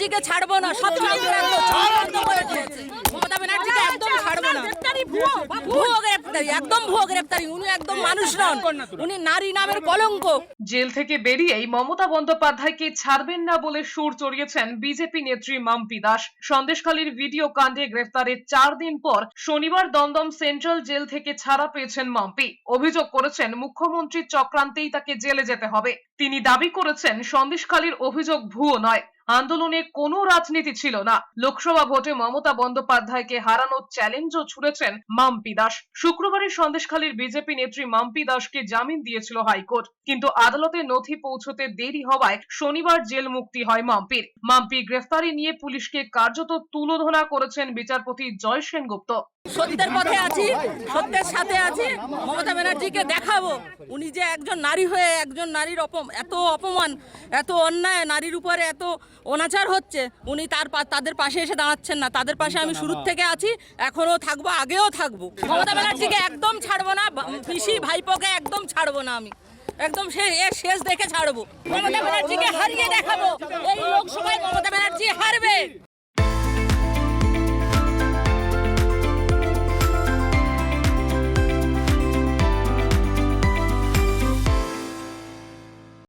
ব্যানার্জিকে ছাড়বো না, সব মমতা ব্যানার্জিকে একদম ছাড়বো না। ভুয়ো গ্রেপ্তারি, একদম ভুয়ো গ্রেপ্তারি। উনি একদম মানুষ নন, উনি নারী নামের কলঙ্ক। জেল থেকে বেরিয়েই মমতা বন্দ্যোপাধ্যায়কে ছাড়বেন না বলে সুর চড়িয়েছেন বিজেপি নেত্রী মাম্পি দাস। সন্দেশখালীর ভিডিও কাণ্ডে গ্রেফতারের 4 দিন পর শনিবার দমদম সেন্ট্রাল জেল থেকে ছাড়া পেয়েছেন মাম্পি। অভিযোগ করেছেন মুখ্যমন্ত্রীর চক্রান্তেই তাকে জেলে যেতে হবে। তিনি দাবি করেছেন সন্দেশখালীর অভিযোগ ভুয়ো নয়, আন্দোলনে কোনো রাজনীতি ছিল না। লোকসভা ভোটে মমতা বন্দ্যোপাধ্যায়কে হারানোর চ্যালেঞ্জও ছুড়েছেন মাম্পি দাস। শুক্রবারের সন্দেশখালীর বিজেপি নেত্রী মাম্পি দাসকে জামিন দিয়েছিল হাইকোর্ট, কিন্তু আদালতে নথি পৌঁছতে দেরি হওয়ায় শনিবার জেল মুক্তি হয় মাম্পির। মাম্পি গ্রেফতারি নিয়ে পুলিশকে কার্যত তুলোধনা করেছেন বিচারপতি জয় সেনগুপ্ত। সত্যের পথে আছি, সত্যের সাথে আছি। মমতা ব্যানার্জিকে দেখাবো উনি যে একজন নারী হয়ে একজন নারীর এত অপমান, এত অন্যায়, নারীর উপরে এত অনাচার হচ্ছে, উনি তাদের পাশে এসে দাঁড়াচ্ছেন না। তাদের পাশে আমি শুরু থেকে আছি, এখনো থাকবো, আগেও থাকবো। মমতা ব্যানার্জিকে একদম ছাড়বো না, পিসি ভাইপোকে একদম ছাড়বো না। আমি একদম শেষ দেখে ছাড়বো। মমতা ব্যানার্জিকে হারিয়ে দেখাবো। এই লোকসভায় মমতা ব্যানার্জি হারবে।